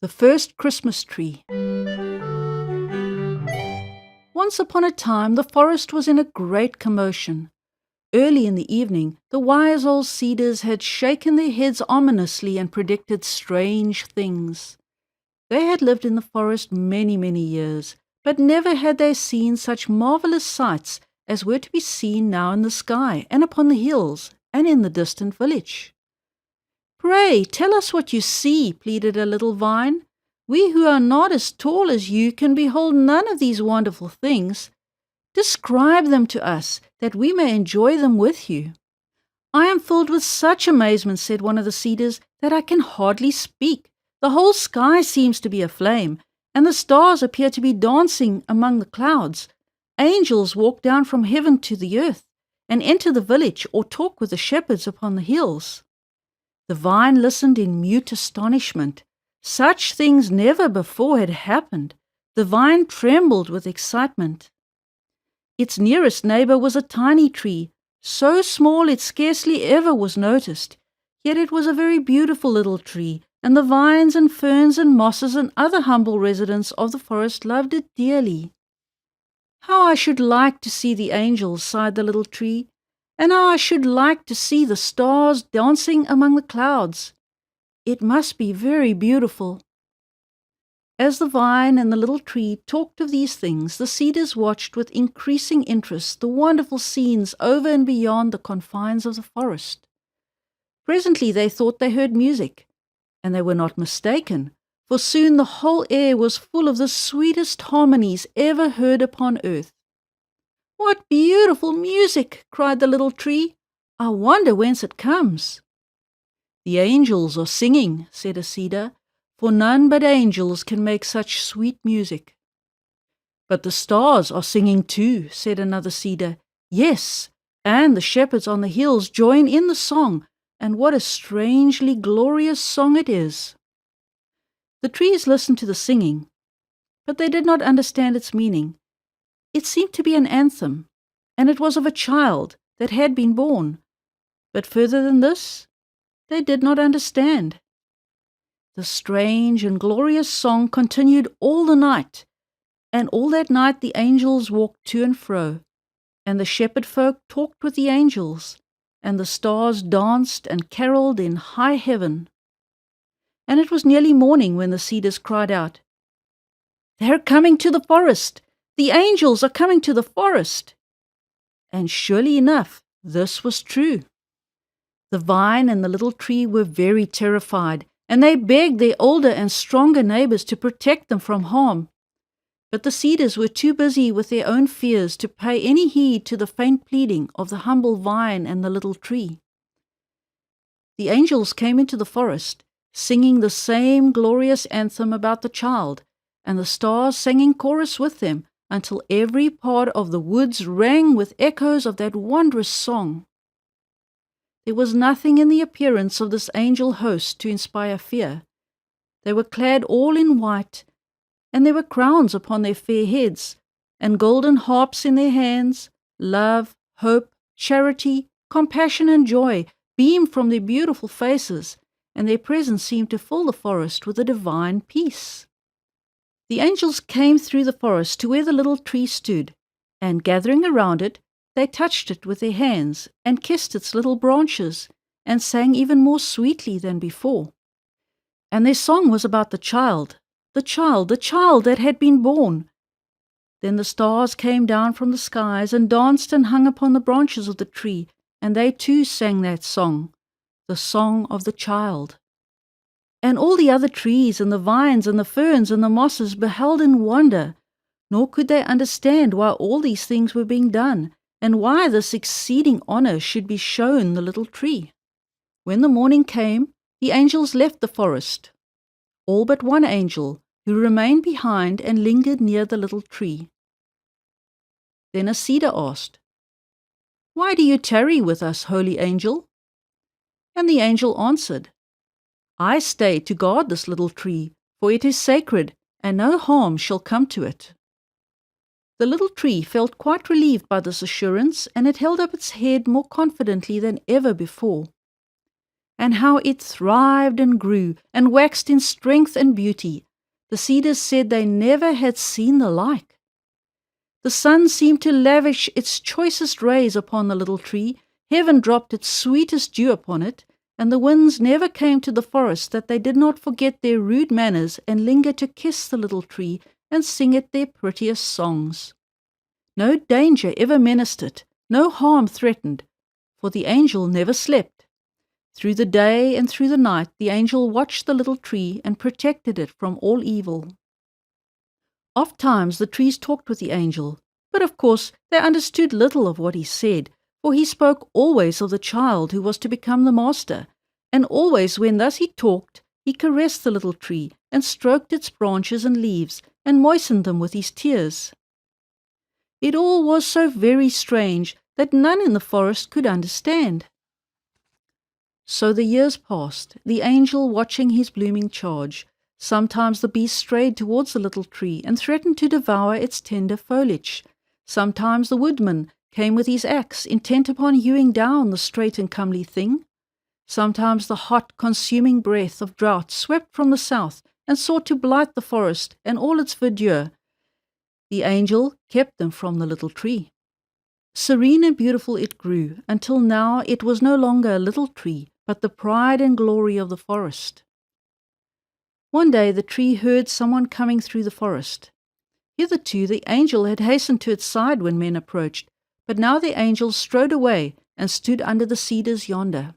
The First Christmas Tree. Once upon a time, the forest was in a great commotion. Early in the evening, the wise old cedars had shaken their heads ominously and predicted strange things. They had lived in the forest many, many years, but never had they seen such marvelous sights as were to be seen now in the sky and upon the hills and in the distant village. "Pray, tell us what you see," pleaded a little vine. "We who are not as tall as you can behold none of these wonderful things. Describe them to us, that we may enjoy them with you." "I am filled with such amazement," said one of the cedars, "that I can hardly speak. The whole sky seems to be aflame, and the stars appear to be dancing among the clouds. Angels walk down from heaven to the earth, and enter the village or talk with the shepherds upon the hills." The vine listened in mute astonishment. Such things never before had happened. The vine trembled with excitement. Its nearest neighbor was a tiny tree, so small it scarcely ever was noticed. Yet it was a very beautiful little tree, and the vines and ferns and mosses and other humble residents of the forest loved it dearly. "How I should like to see the angels," sighed the little tree, "and how I should like to see the stars dancing among the clouds. It must be very beautiful." As the vine and the little tree talked of these things, the cedars watched with increasing interest the wonderful scenes over and beyond the confines of the forest. Presently they thought they heard music, and they were not mistaken, for soon the whole air was full of the sweetest harmonies ever heard upon earth. "What beautiful music!" cried the little tree. "I wonder whence it comes." "The angels are singing," said a cedar, "for none but angels can make such sweet music." "But the stars are singing too," said another cedar. "Yes, and the shepherds on the hills join in the song, and what a strangely glorious song it is." The trees listened to the singing, but they did not understand its meaning. It seemed to be an anthem, and it was of a child that had been born. But further than this, they did not understand. The strange and glorious song continued all the night, and all that night the angels walked to and fro, and the shepherd folk talked with the angels, and the stars danced and caroled in high heaven. And it was nearly morning when the cedars cried out, "They're coming to the forest! The angels are coming to the forest!" And surely enough, this was true. The vine and the little tree were very terrified, and they begged their older and stronger neighbors to protect them from harm. But the cedars were too busy with their own fears to pay any heed to the faint pleading of the humble vine and the little tree. The angels came into the forest, singing the same glorious anthem about the child, and the stars sang in chorus with them, until every part of the woods rang with echoes of that wondrous song. There was nothing in the appearance of this angel host to inspire fear. They were clad all in white, and there were crowns upon their fair heads, and golden harps in their hands. Love, hope, charity, compassion, and joy beamed from their beautiful faces, and their presence seemed to fill the forest with a divine peace. The angels came through the forest to where the little tree stood, and gathering around it, they touched it with their hands, and kissed its little branches, and sang even more sweetly than before. And their song was about the child that had been born. Then the stars came down from the skies and danced and hung upon the branches of the tree, and they too sang that song, the song of the child. And all the other trees and the vines and the ferns and the mosses beheld in wonder, nor could they understand why all these things were being done, and why this exceeding honor should be shown the little tree. When the morning came, the angels left the forest, all but one angel, who remained behind and lingered near the little tree. Then a cedar asked, "Why do you tarry with us, holy angel?" And the angel answered, "I stay to guard this little tree, for it is sacred, and no harm shall come to it." The little tree felt quite relieved by this assurance, and it held up its head more confidently than ever before. and how it thrived and grew and waxed in strength and beauty. The cedars said they never had seen the like. The sun seemed to lavish its choicest rays upon the little tree, heaven dropped its sweetest dew upon it, and the winds never came to the forest that they did not forget their rude manners and linger to kiss the little tree and sing it their prettiest songs. No danger ever menaced it, no harm threatened, for the angel never slept. Through the day and through the night the angel watched the little tree and protected it from all evil. Ofttimes the trees talked with the angel, but of course they understood little of what he said, for he spoke always of the child who was to become the master, and always when thus he talked, he caressed the little tree and stroked its branches and leaves and moistened them with his tears. It all was so very strange that none in the forest could understand. So the years passed, the angel watching his blooming charge. Sometimes the beast strayed towards the little tree and threatened to devour its tender foliage. Sometimes the woodman came with his axe, intent upon hewing down the straight and comely thing. Sometimes the hot, consuming breath of drought swept from the south and sought to blight the forest and all its verdure. The angel kept them from the little tree. Serene and beautiful it grew, until now it was no longer a little tree, but the pride and glory of the forest. One day the tree heard someone coming through the forest. Hitherto the angel had hastened to its side when men approached, but now the angel strode away and stood under the cedars yonder.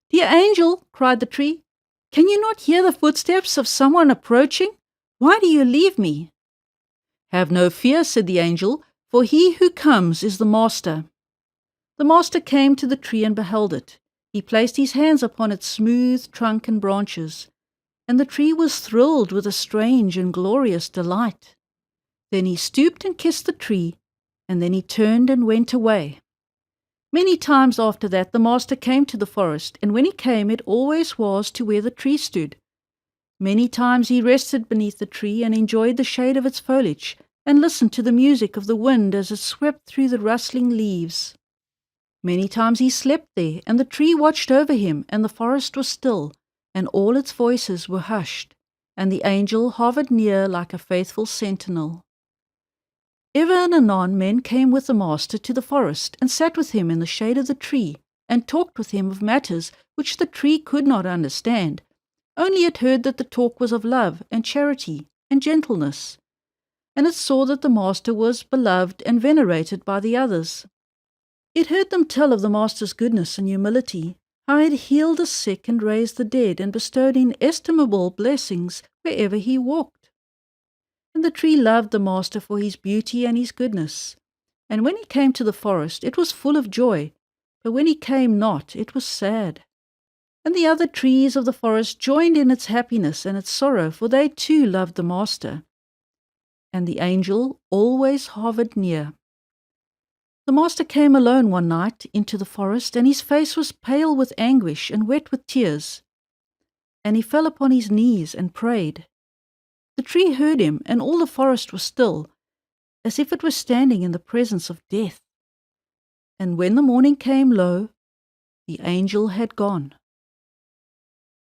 "Dear angel," cried the tree, "can you not hear the footsteps of someone approaching? Why do you leave me?" "Have no fear," said the angel, "for he who comes is the master." The master came to the tree and beheld it. He placed his hands upon its smooth trunk and branches, and the tree was thrilled with a strange and glorious delight. Then he stooped and kissed the tree, and then he turned and went away. Many times after that the master came to the forest, and when he came it always was to where the tree stood. Many times he rested beneath the tree and enjoyed the shade of its foliage, and listened to the music of the wind as it swept through the rustling leaves. Many times he slept there, and the tree watched over him, and the forest was still, and all its voices were hushed, and the angel hovered near like a faithful sentinel. Ever and anon men came with the master to the forest, and sat with him in the shade of the tree, and talked with him of matters which the tree could not understand, only it heard that the talk was of love and charity and gentleness, and it saw that the master was beloved and venerated by the others. It heard them tell of the master's goodness and humility, how he had healed the sick and raised the dead, and bestowed inestimable blessings wherever he walked. And the tree loved the master for his beauty and his goodness. And when he came to the forest, it was full of joy, but when he came not, it was sad. And the other trees of the forest joined in its happiness and its sorrow, for they too loved the master. And the angel always hovered near. The master came alone one night into the forest, and his face was pale with anguish and wet with tears. And he fell upon his knees and prayed. The tree heard him, and all the forest was still, as if it were standing in the presence of death. And when the morning came, lo, the angel had gone.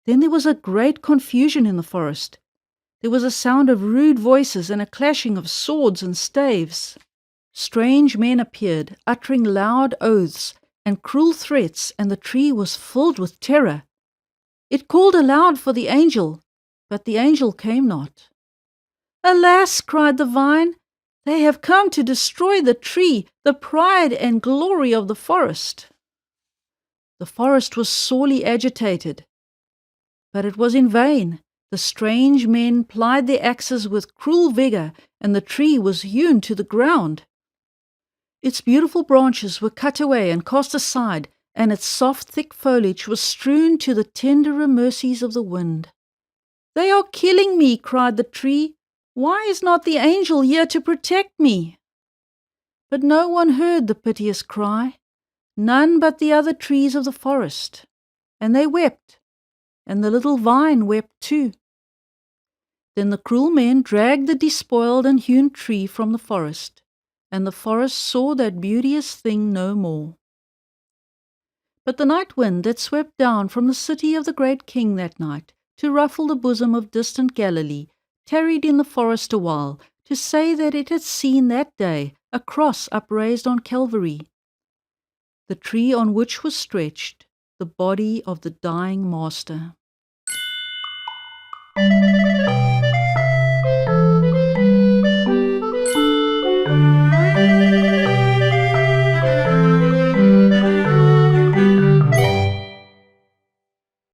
Then there was a great confusion in the forest. There was a sound of rude voices and a clashing of swords and staves. Strange men appeared, uttering loud oaths and cruel threats, and the tree was filled with terror. It called aloud for the angel, but the angel came not. "Alas," cried the vine, "they have come to destroy the tree, the pride and glory of the forest." The forest was sorely agitated, but it was in vain. The strange men plied their axes with cruel vigor, and the tree was hewn to the ground. Its beautiful branches were cut away and cast aside, and its soft, thick foliage was strewn to the tenderer mercies of the wind. "They are killing me," cried the tree. "Why is not the angel here to protect me?" But no one heard the piteous cry, none but the other trees of the forest, and they wept, and the little vine wept too. Then the cruel men dragged the despoiled and hewn tree from the forest, and the forest saw that beauteous thing no more. But the night wind that swept down from the city of the great king that night to ruffle the bosom of distant Galilee tarried in the forest a while to say that it had seen that day a cross upraised on Calvary, the tree on which was stretched the body of the dying Master.